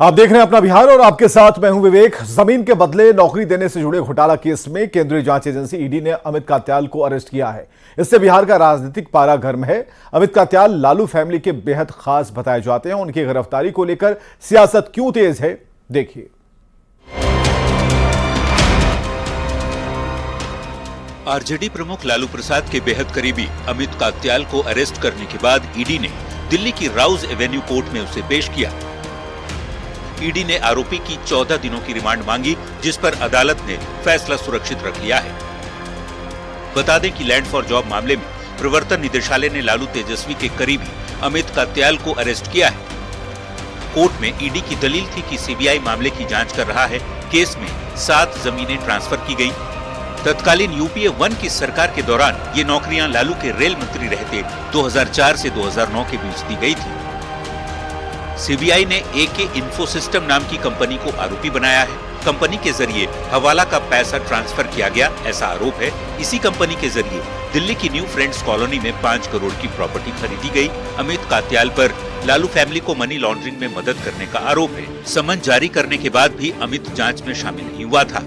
आप देख रहे हैं अपना बिहार और आपके साथ मैं हूं विवेक। जमीन के बदले नौकरी देने से जुड़े घोटाला केस में केंद्रीय जांच एजेंसी ईडी ने अमित कात्याल को अरेस्ट किया है। इससे बिहार का राजनीतिक पारा गर्म है। अमित कात्याल लालू फैमिली के बेहद खास बताए जाते हैं। उनकी गिरफ्तारी को लेकर सियासत क्यों तेज है, देखिए। आरजेडी प्रमुख लालू प्रसाद के बेहद करीबी अमित कात्याल को अरेस्ट करने के बाद ईडी ने दिल्ली की राउज एवेन्यू कोर्ट में उसे पेश किया। ईडी ने आरोपी की 14 दिनों की रिमांड मांगी, जिस पर अदालत ने फैसला सुरक्षित रख लिया है। बता दें कि लैंड फॉर जॉब मामले में प्रवर्तन निदेशालय ने लालू तेजस्वी के करीबी अमित कात्याल को अरेस्ट किया है। कोर्ट में ईडी की दलील थी कि सीबीआई मामले की जांच कर रहा है। केस में 7 जमीनें ट्रांसफर की गयी। तत्कालीन यूपीए 1 की सरकार के दौरान ये नौकरियां लालू के रेल मंत्री रहते 2004 से 2009 के बीच दी गई थी। सीबीआई ने एके इन्फोसिस्टम नाम की कंपनी को आरोपी बनाया है। कंपनी के जरिए हवाला का पैसा ट्रांसफर किया गया, ऐसा आरोप है। इसी कंपनी के जरिए दिल्ली की न्यू फ्रेंड्स कॉलोनी में 5 करोड़ की प्रॉपर्टी खरीदी गई। अमित कात्याल पर लालू फैमिली को मनी लॉन्ड्रिंग में मदद करने का आरोप है। समन जारी करने के बाद भी अमित जांच में शामिल नहीं हुआ था।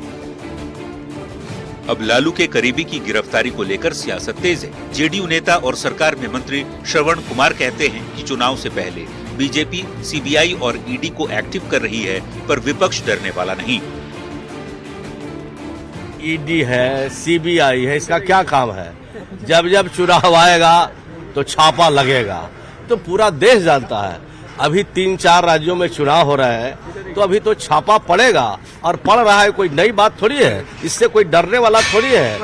अब लालू के करीबी की गिरफ्तारी को लेकर सियासत तेज है। जेडीयू नेता और सरकार में मंत्री श्रवण कुमार कहते हैं कि चुनाव से पहले बीजेपी सीबीआई और ईडी को एक्टिव कर रही है, पर विपक्ष डरने वाला नहीं। ईडी है, सीबीआई है, इसका क्या काम है? जब जब चुनाव आएगा तो छापा लगेगा, तो पूरा देश जानता है। अभी 3-4 राज्यों में चुनाव हो रहे हैं, तो अभी तो छापा पड़ेगा और पड़ रहा है। कोई नई बात थोड़ी है, इससे कोई डरने वाला थोड़ी है।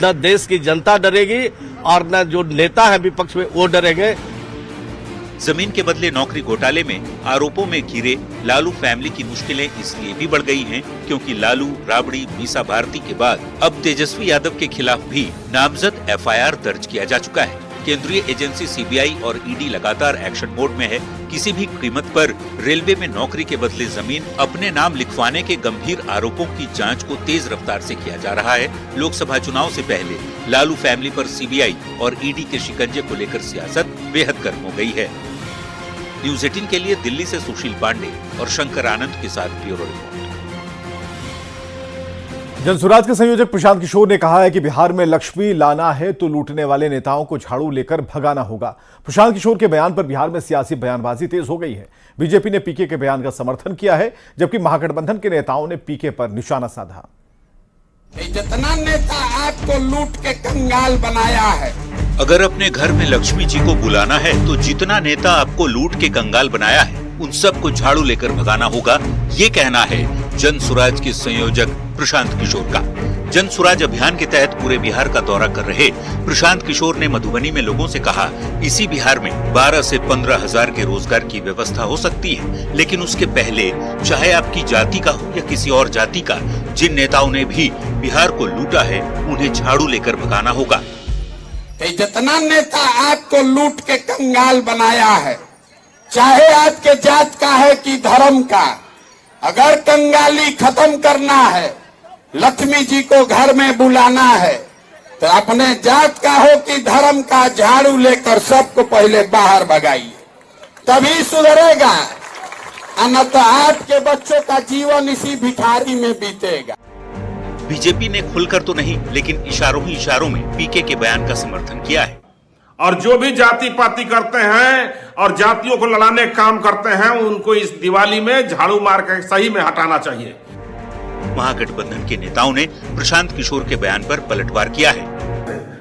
न देश की जनता डरेगी और न जो नेता है विपक्ष में वो डरेंगे। जमीन के बदले नौकरी घोटाले में आरोपों में घिरे लालू फैमिली की मुश्किलें इसलिए भी बढ़ गई हैं, क्योंकि लालू, राबड़ी, मीसा भारती के बाद अब तेजस्वी यादव के खिलाफ भी नामजद एफआईआर दर्ज किया जा चुका है। केंद्रीय एजेंसी सीबीआई और ईडी लगातार एक्शन मोड में है। किसी भी कीमत पर रेलवे में नौकरी के बदले जमीन अपने नाम लिखवाने के गंभीर आरोपों की जांच को तेज रफ्तार से किया जा रहा है। लोकसभा चुनाव से पहले लालू फैमिली पर सीबीआई और ईडी के शिकंजे को लेकर सियासत बेहद गर्म हो गई है। न्यूज़ 18 के लिए दिल्ली से सुशील पांडे और शंकर आनंद के साथ ब्यूरो रिपोर्ट। जनसुराज के संयोजक प्रशांत किशोर ने कहा है कि बिहार में लक्ष्मी लाना है तो लूटने वाले नेताओं को झाड़ू लेकर भगाना होगा। प्रशांत किशोर के बयान पर बिहार में सियासी बयानबाजी तेज हो गई है। बीजेपी ने पीके के बयान का समर्थन किया है, जबकि महागठबंधन के नेताओं ने पीके पर निशाना साधा। जितना नेता आपको लूट के कंगाल बनाया है, अगर अपने घर में लक्ष्मी जी को बुलाना है तो जितना नेता आपको लूट के कंगाल बनाया है उन सबको झाड़ू लेकर भगाना होगा, ये कहना है जनसुराज के संयोजक प्रशांत किशोर का। जनसुराज अभियान के तहत पूरे बिहार का दौरा कर रहे प्रशांत किशोर ने मधुबनी में लोगों से कहा, इसी बिहार में 12 से 15 हजार के रोजगार की व्यवस्था हो सकती है, लेकिन उसके पहले चाहे आपकी जाति का हो या किसी और जाति का, जिन नेताओं ने भी बिहार को लूटा है उन्हें झाड़ू लेकर भगाना होगा। जितना नेता आपको लूट के कंगाल बनाया है, चाहे आपके जात का है कि धर्म का, अगर कंगाली खत्म करना है, लक्ष्मी जी को घर में बुलाना है, तो अपने जात का हो कि धर्म का, झाड़ू लेकर सबको पहले बाहर भगाइए, तभी सुधरेगा। अन्यथा आपके बच्चों का जीवन इसी भिखारी में बीतेगा। बीजेपी ने खुलकर तो नहीं, लेकिन इशारों ही इशारों में पीके के बयान का समर्थन किया है। और जो भी जाति पाति करते हैं और जातियों को लड़ाने का काम करते हैं, उनको इस दिवाली में झाड़ू मार के सही में हटाना चाहिए। महागठबंधन के नेताओं ने प्रशांत किशोर के बयान पर पलटवार किया है।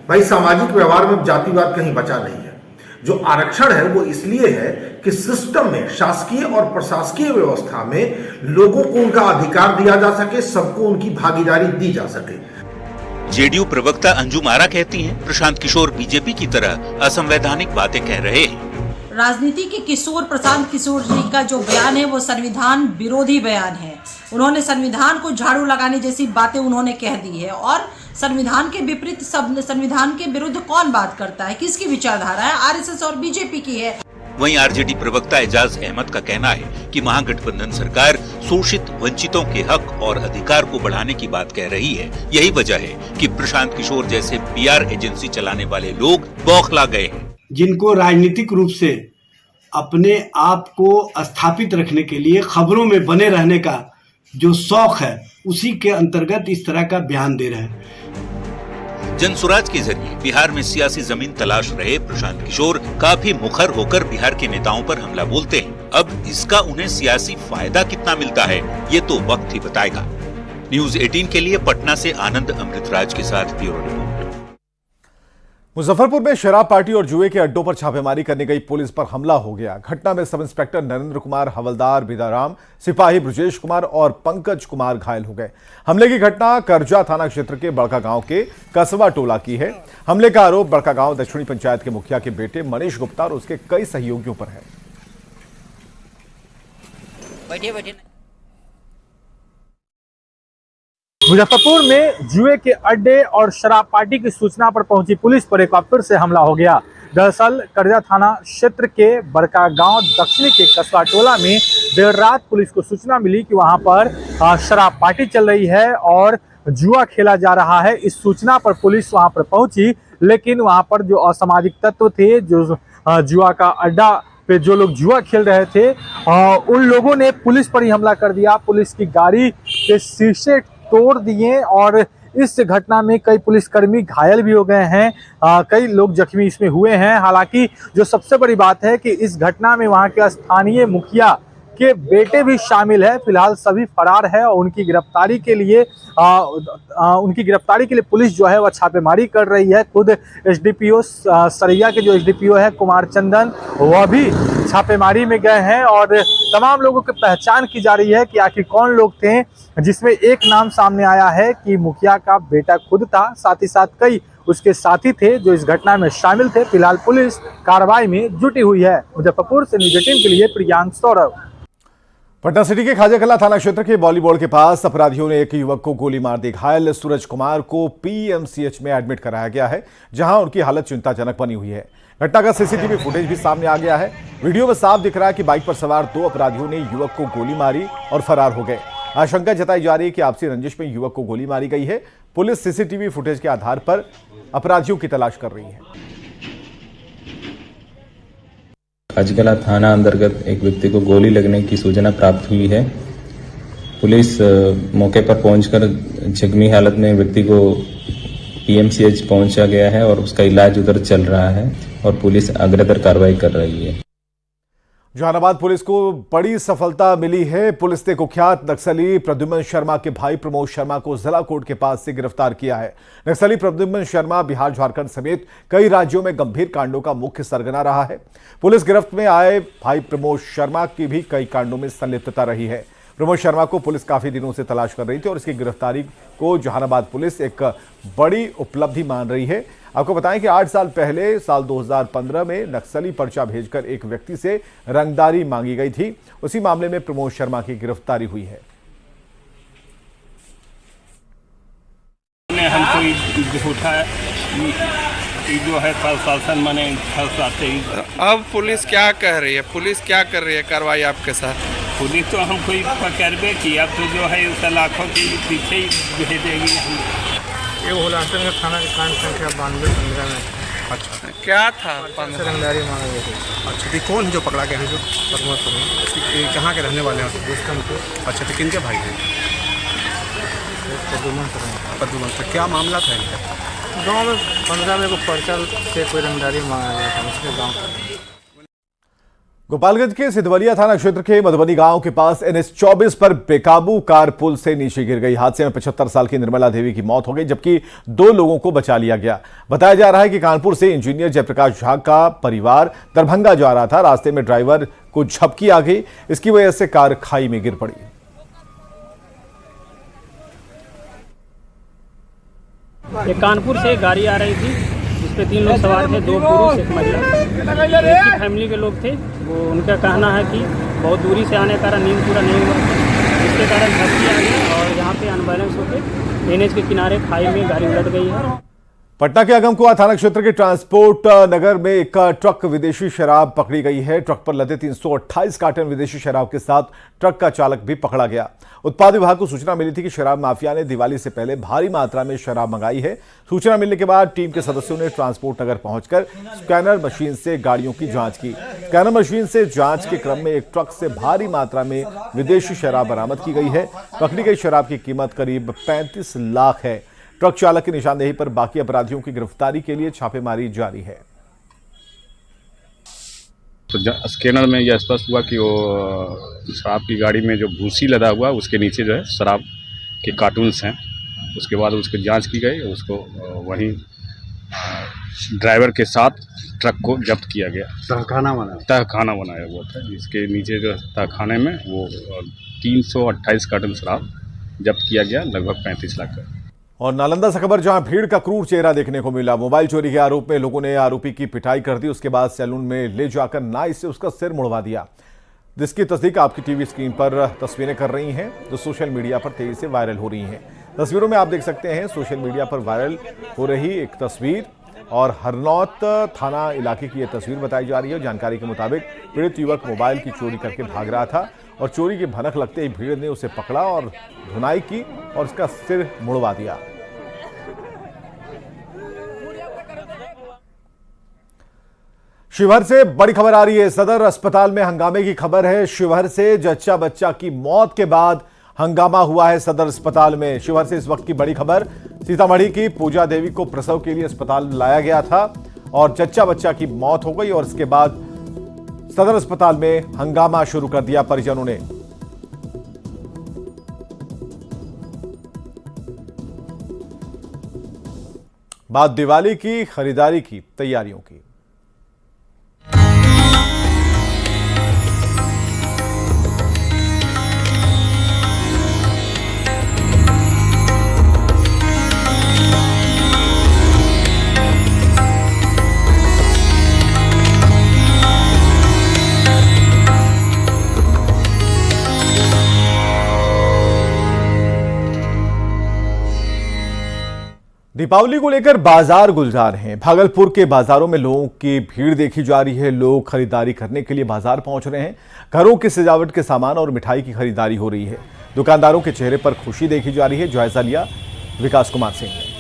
भाई, सामाजिक व्यवहार में जातिवाद कहीं बचा नहीं है। जो आरक्षण है वो इसलिए है कि सिस्टम में, शासकीय और प्रशासकीय व्यवस्था में लोगों को उनका अधिकार दिया जा सके, सबको उनकी भागीदारी दी जा सके। जेडीयू प्रवक्ता अंजुम आरा कहती हैं, प्रशांत किशोर बीजेपी की तरह असंवैधानिक बातें कह रहे हैं। राजनीति के किशोर प्रशांत किशोर जी का जो बयान है वो संविधान विरोधी बयान है। उन्होंने संविधान को झाड़ू लगाने जैसी बातें उन्होंने कह दी है, और संविधान के विपरीत संविधान के विरुद्ध कौन बात करता है? किसकी विचारधारा है? आरएसएस और बीजेपी की है। वहीं आरजेडी प्रवक्ता एजाज अहमद का कहना है कि महागठबंधन सरकार शोषित वंचितों के हक और अधिकार को बढ़ाने की बात कह रही है। यही वजह है कि प्रशांत किशोर जैसे पीआर एजेंसी चलाने वाले लोग बौखला गए हैं। जिनको राजनीतिक रूप से अपने आप को स्थापित रखने के लिए खबरों में बने रहने का जो शौक है, उसी के अंतर्गत इस तरह का बयान दे रहे हैं। जनसुराज के जरिए बिहार में सियासी जमीन तलाश रहे प्रशांत किशोर काफी मुखर होकर बिहार के नेताओं पर हमला बोलते हैं। अब इसका उन्हें सियासी फायदा कितना मिलता है, ये तो वक्त ही बताएगा। न्यूज 18 के लिए पटना से आनंद अमृतराज के साथ ब्यूरो रिपोर्ट। मुजफ्फरपुर में शराब पार्टी और जुए के अड्डों पर छापेमारी करने गई पुलिस पर हमला हो गया। घटना में सब इंस्पेक्टर नरेंद्र कुमार, हवलदार बिदाराम, सिपाही ब्रजेश कुमार और पंकज कुमार घायल हो गए। हमले की घटना करजा थाना क्षेत्र के बड़का गांव के कसबा टोला की है। हमले का आरोप बड़का गांव दक्षिणी पंचायत के मुखिया के बेटे मनीष गुप्ता और उसके कई सहयोगियों पर है। मुजफ्फरपुर में जुए के अड्डे और शराब पार्टी की सूचना पर पहुंची पुलिस पर एक बार फिर से हमला हो गया। दरअसल करजा थाना क्षेत्र के बड़का गांव दक्षिणी के कसबा टोला में देर रात पुलिस को सूचना मिली कि वहां पर शराब पार्टी चल रही है और जुआ खेला जा रहा है। इस सूचना पर पुलिस वहां पर पहुंची, लेकिन वहां पर जो असामाजिक तत्व थे, जो जुआ का अड्डा पे जो लोग जुआ खेल रहे थे, उन लोगों ने पुलिस पर ही हमला कर दिया। पुलिस की गाड़ी के शीशे तोड़ दिए और इस घटना में कई पुलिसकर्मी घायल भी हो गए हैं, कई लोग जख्मी इसमें हुए हैं। हालांकि जो सबसे बड़ी बात है कि इस घटना में वहां के स्थानीय मुखिया के बेटे भी शामिल है। फिलहाल सभी फरार है और उनकी गिरफ्तारी के लिए पुलिस जो है वह छापेमारी कर रही है। खुद एसडीपीओ सरैया के जो एसडीपीओ है कुमार चंदन, वह भी छापेमारी में गए हैं और तमाम लोगों की पहचान की जा रही है कि आखिर कौन लोग थे, जिसमें एक नाम सामने आया है कि मुखिया का बेटा खुद था, साथ ही साथ कई उसके साथी थे जो इस घटना में शामिल थे। फिलहाल पुलिस कार्रवाई में जुटी हुई है। मुजफ्फरपुर से न्यूज 18 के लिए प्रियांक सौरभ। पटना सिटी के खाजाकला थाना क्षेत्र के बॉलीवुड के पास अपराधियों ने एक युवक को गोली मार दी। घायल सूरज कुमार को पीएमसीएच में एडमिट कराया गया है, जहां उनकी हालत चिंताजनक बनी हुई है। घटना का सीसीटीवी फुटेज भी सामने आ गया है। वीडियो में साफ दिख रहा है कि बाइक पर सवार 2 अपराधियों ने युवक को गोली मारी और फरार हो गए। आशंका जताई जा रही है कि आपसी रंजिश में युवक को गोली मारी गई है। पुलिस सीसीटीवी फुटेज के आधार पर अपराधियों की तलाश कर रही है। खाजकला थाना अंतर्गत एक व्यक्ति को गोली लगने की सूचना प्राप्त हुई है। पुलिस मौके पर पहुंचकर जख्मी हालत में व्यक्ति को पीएमसीएच पहुंचा गया है और उसका इलाज उधर चल रहा है और पुलिस अग्रतर कार्रवाई कर रही है। जहानाबाद पुलिस को बड़ी सफलता मिली है। पुलिस ने कुख्यात नक्सली प्रद्युम्न शर्मा के भाई प्रमोद शर्मा को जिला कोर्ट के पास से गिरफ्तार किया है। नक्सली प्रद्युम्न शर्मा बिहार, झारखंड समेत कई राज्यों में गंभीर कांडों का मुख्य सरगना रहा है। पुलिस गिरफ्त में आए भाई प्रमोद शर्मा की भी कई कांडों में संलिप्तता रही है। प्रमोद शर्मा को पुलिस काफी दिनों से तलाश कर रही थी और इसकी गिरफ्तारी को जहानाबाद पुलिस एक बड़ी उपलब्धि मान रही है। आपको बताएं कि 8 साल पहले साल 2015 में नक्सली पर्चा भेजकर एक व्यक्ति से रंगदारी मांगी गई थी। उसी मामले में प्रमोद शर्मा की गिरफ्तारी हुई है। हमको झूठा जो है प्रशासन माने फंसाते ही। अब पुलिस क्या कह रही है, पुलिस क्या कर रही है कार्रवाई आपके साथ? पुलिस तो हमको पकड़बे किया, तो जो है उस लाखों के पीछे ही भेजेगी। ये हुलासन का थाना की कांड संख्या 92-15 में। अच्छा, क्या था? रंगदारी मांगा गया था। अच्छा, तो कौन जो पकड़ा गया है? जो परमत कहाँ के रहने वाले हैं? दुष्कर्म के। अच्छा, तो किनके भाई थे? प्रद्युम्न से क्या मामला था इनका? गाँव में 15 में को पर्चा से कोई रंगदारी मांगा गया था उसके गाँव का। गोपालगंज के सिधवलिया थाना क्षेत्र के मधुबनी गांव के पास NH 24 पर बेकाबू कार पुल से नीचे गिर गई। हादसे में 75 साल की निर्मला देवी की मौत हो गई, जबकि 2 लोगों को बचा लिया गया। बताया जा रहा है कि कानपुर से इंजीनियर जयप्रकाश झा का परिवार दरभंगा जा रहा था। रास्ते में ड्राइवर को झपकी आ गई, इसकी वजह से कार खाई में गिर पड़ी। ये कानपुर से गाड़ी आ रही थी जिसपे 3 लोग सवार थे, 2 पुरुष 1 महिला। एक ही फैमिली के लोग थे। वो उनका कहना है कि बहुत दूरी से आने के कारण नींद पूरा नहीं हुआ, जिसके कारण झपकी आ गया और यहाँ पे अनबैलेंस होकर NH के किनारे खाई में गाड़ी उलट गई है। पटना के आगमकुआ थाना क्षेत्र के ट्रांसपोर्ट नगर में एक ट्रक विदेशी शराब पकड़ी गई है। ट्रक पर लदे 328 कार्टन विदेशी शराब के साथ ट्रक का चालक भी पकड़ा गया। उत्पाद विभाग को सूचना मिली थी कि शराब माफिया ने दिवाली से पहले भारी मात्रा में शराब मंगाई है। सूचना मिलने के बाद टीम के सदस्यों ने ट्रांसपोर्ट नगर पहुंचकर स्कैनर मशीन से गाड़ियों की जांच की। स्कैनर मशीन से जांच के क्रम में एक ट्रक से भारी मात्रा में विदेशी शराब बरामद की गई है। पकड़ी गई शराब की कीमत करीब 35 लाख है। ट्रक चालक की निशानदेही पर बाकी अपराधियों की गिरफ्तारी के लिए छापेमारी जारी है। तो स्कैनर में यह स्पष्ट हुआ कि वो शराब की गाड़ी में जो भूसी लदा हुआ उसके नीचे जो है शराब के कार्टून्स हैं। उसके बाद उसकी जांच की गई, उसको वहीं ड्राइवर के साथ ट्रक को जब्त किया गया। तहखाना बनाया हुआ था, इसके नीचे जो तहखाने में वो 328 कार्टन शराब जब्त किया गया, लगभग 35 लाख का। और नालंदा से खबर, जहां भीड़ का क्रूर चेहरा देखने को मिला। मोबाइल चोरी के आरोप में लोगों ने आरोपी की पिटाई कर दी। उसके बाद सैलून में ले जाकर नाई से उसका सिर मुड़वा दिया, जिसकी तस्दीक आपकी टीवी स्क्रीन पर तस्वीरें कर रही हैं, जो सोशल मीडिया पर तेजी से वायरल हो रही हैं। तस्वीरों में आप देख सकते हैं सोशल मीडिया पर वायरल हो रही एक तस्वीर, और हरनौत थाना इलाके की यह तस्वीर बताई जा रही है। जानकारी के मुताबिक पीड़ित युवक मोबाइल की चोरी करके भाग रहा था और चोरी की भनक लगते ही भीड़ ने उसे पकड़ा और धुनाई की और उसका सिर मुड़वा दिया। शिवहर से बड़ी खबर आ रही है। सदर अस्पताल में हंगामे की खबर है। शिवहर से जच्चा बच्चा की मौत के बाद हंगामा हुआ है सदर अस्पताल में। शिवहर से इस वक्त की बड़ी खबर, सीतामढ़ी की पूजा देवी को प्रसव के लिए अस्पताल लाया गया था और जच्चा बच्चा की मौत हो गई और इसके बाद सदर अस्पताल में हंगामा शुरू कर दिया परिजनों ने। बात दिवाली की खरीदारी की तैयारियों की। दीपावली को लेकर बाजार गुलजार हैं। भागलपुर के बाजारों में लोगों की भीड़ देखी जा रही है। लोग खरीदारी करने के लिए बाजार पहुंच रहे हैं। घरों की सजावट के सामान और मिठाई की खरीदारी हो रही है। दुकानदारों के चेहरे पर खुशी देखी जा रही है। जायजा लिया विकास कुमार सिंह ने।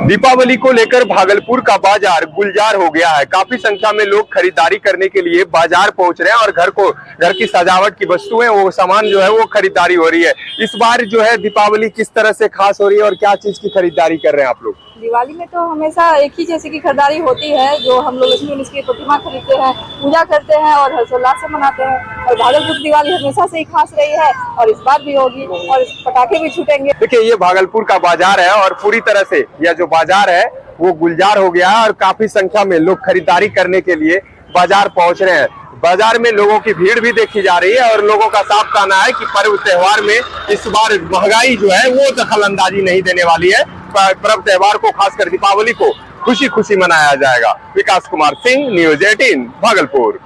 दीपावली को लेकर भागलपुर का बाजार गुलजार हो गया है। काफी संख्या में लोग खरीदारी करने के लिए बाजार पहुंच रहे हैं और घर की सजावट की वस्तुएं, वो सामान जो है वो खरीदारी हो रही है। इस बार जो है दीपावली किस तरह से खास हो रही है और क्या चीज की खरीदारी कर रहे हैं आप लोग? दिवाली में तो हमेशा एक ही जैसे की खरीदारी होती है, जो हम लोग लक्ष्मी गणेश की प्रतिमा खरीदते हैं, पूजा करते हैं और हर्षोल्लास से मनाते हैं। और भागलपुर की दिवाली हमेशा से ही खास रही है और इस बार भी होगी और पटाखे भी छूटेंगे। देखिए, ये भागलपुर का बाजार है और पूरी तरह से यह जो बाजार है वो गुलजार हो गया है और काफी संख्या में लोग खरीदारी करने के लिए बाजार पहुंच रहे हैं। बाजार में लोगों की भीड़ भी देखी जा रही है और लोगों का साफ कहना है कि पर्व त्योहार में इस बार महंगाई जो है वो दखल अंदाजी नहीं देने वाली है। पर्व त्योहार को, खासकर दीपावली को खुशी खुशी मनाया जाएगा। विकास कुमार सिंह, न्यूज 18 भागलपुर।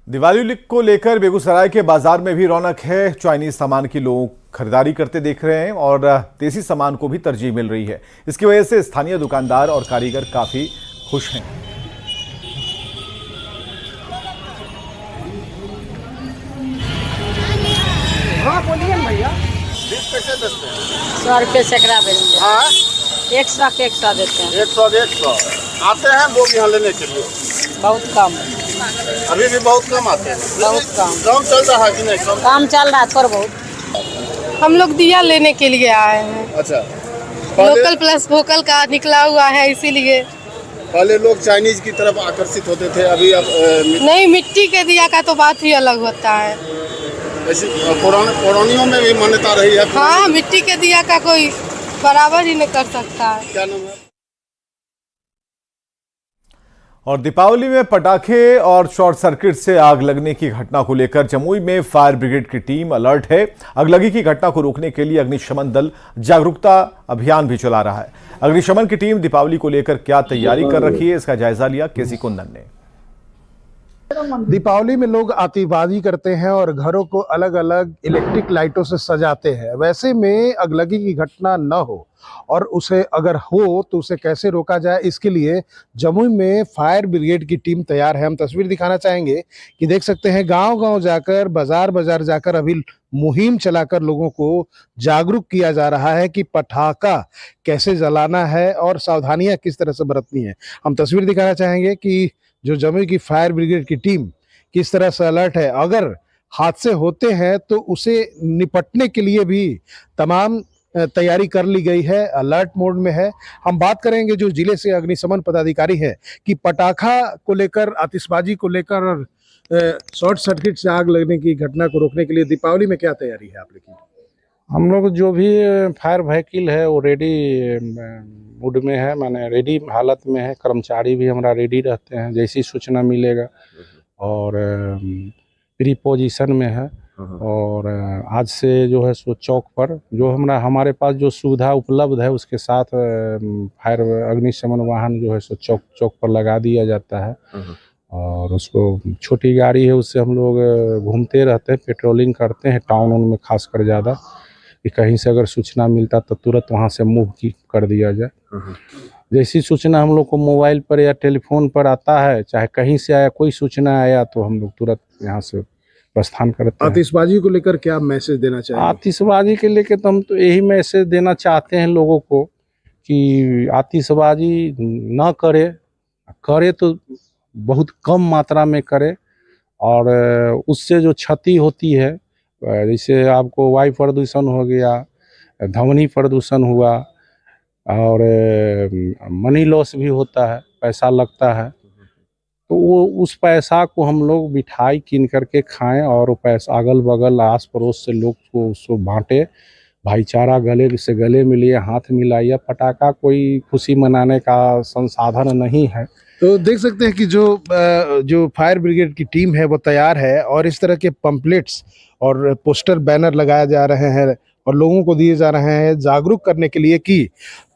दिवाली को लेकर बेगूसराय के बाजार में भी रौनक है। चाइनीज सामान की लोग खरीदारी करते देख रहे हैं और देसी सामान को भी तरजीह मिल रही है। इसकी वजह से स्थानीय दुकानदार और कारीगर काफी खुश हैं। हाँ बोलिए भैया। 20 पैसे देते हैं, 100 रुपये सैकड़ा बेचते हैं। हाँ 100 के 100 देते हैं। 100 आते हैं लोग यहाँ लेने के लिए? बहुत कम, अभी भी बहुत कम आते हैं। बहुत कम। काम चल रहा है कि नहीं? काम चल रहा है थोड़ा बहुत। हम लोग दिया लेने के लिए आए हैं। अच्छा, लोकल प्लस वोकल का निकला हुआ है, इसीलिए। पहले लोग चाइनीज की तरफ आकर्षित होते थे, अभी अब नहीं, मिट्टी के दिया का तो बात ही अलग होता है। ऐसी पुरानियों में भी मान्यता रही है। हाँ, मिट्टी के दिया का कोई बराबर ही नहीं कर सकता है। क्या नाम है? और दीपावली में पटाखे और शॉर्ट सर्किट से आग लगने की घटना को लेकर जमुई में फायर ब्रिगेड की टीम अलर्ट है। आगलगी की घटना को रोकने के लिए अग्निशमन दल जागरूकता अभियान भी चला रहा है। अग्निशमन की टीम दीपावली को लेकर क्या तैयारी कर रखी है, इसका जायजा लिया केसी कुंदन ने। दीपावली में लोग आतिशबाजी करते हैं और घरों को अलग अलग इलेक्ट्रिक लाइटों से सजाते हैं। वैसे में अगलगी की घटना न हो, और उसे अगर हो तो उसे कैसे रोका जाए, इसके लिए जमुई में फायर ब्रिगेड की टीम तैयार है। हम तस्वीर दिखाना चाहेंगे कि देख सकते हैं गांव-गांव जाकर, बाजार-बाजार जाकर अभी मुहिम चलाकर लोगों को जागरूक किया जा रहा है कि पटाखा कैसे जलाना है और सावधानियां किस तरह से बरतनी है। हम तस्वीर दिखाना चाहेंगे कि जो जमुई की फायर ब्रिगेड की टीम किस तरह से अलर्ट है। अगर हादसे होते हैं तो उसे निपटने के लिए भी तमाम तैयारी कर ली गई है, अलर्ट मोड में है। हम बात करेंगे जो जिले से अग्निशमन पदाधिकारी है कि पटाखा को लेकर, आतिशबाजी को लेकर और शॉर्ट सर्किट से आग लगने की घटना को रोकने के लिए दीपावली में क्या तैयारी है आप लोग की? हम लोग जो भी फायर व्हीकल है वो रेडी मूड में है, माने रेडी हालत में है। कर्मचारी भी हमारा रेडी रहते हैं, जैसी सूचना मिलेगा, और प्री पोजीशन में है। और आज से जो है सो चौक पर जो हमारे पास जो सुविधा उपलब्ध है उसके साथ फायर अग्निशमन वाहन जो है सो चौक पर लगा दिया जाता है। और उसको छोटी गाड़ी है उससे हम लोग घूमते रहते हैं, पेट्रोलिंग करते हैं टाउन में खासकर ज़्यादा, कि कहीं से अगर सूचना मिलता तो तुरंत वहाँ से मूव कर दिया जाए। जैसी सूचना हम लोग को मोबाइल पर या टेलीफोन पर आता है, चाहे कहीं से आया कोई सूचना आया, तो हम लोग तुरंत यहाँ से प्रस्थान करते हैं। आतिशबाजी को लेकर क्या मैसेज देना चाहिए? आतिशबाजी के लेकर तो हम तो यही मैसेज देना चाहते हैं लोगों को कि आतिशबाजी ना करे तो बहुत कम मात्रा में करे। और उससे जो क्षति होती है, जैसे आपको वायु प्रदूषण हो गया, ध्वनि प्रदूषण हुआ, और मनी लॉस भी होता है, पैसा लगता है। तो वो उस पैसा को हम लोग मिठाई कीन करके खाएं और पैसा अगल बगल आस पड़ोस से लोग को उसको बांटे, भाईचारा गले से गले मिलिए, हाथ मिलाइए। पटाखा कोई खुशी मनाने का संसाधन नहीं है। तो देख सकते हैं कि जो फायर ब्रिगेड की टीम है वो तैयार है, और इस तरह के पंपलेट्स और पोस्टर बैनर लगाए जा रहे हैं और लोगों को दिए जा रहे हैं जागरूक करने के लिए कि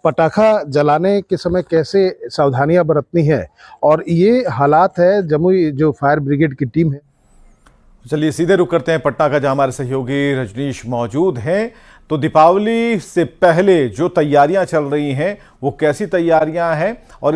पटाखा जलाने के समय कैसे सावधानियां बरतनी है। और ये हालात है जमुई जो फायर ब्रिगेड की टीम है। चलिए सीधे रुक करते हैं पटना का, जहां हमारे सहयोगी रजनीश मौजूद हैं। तो दीपावली से पहले जो तैयारियां चल रही हैं वो कैसी तैयारियां हैं और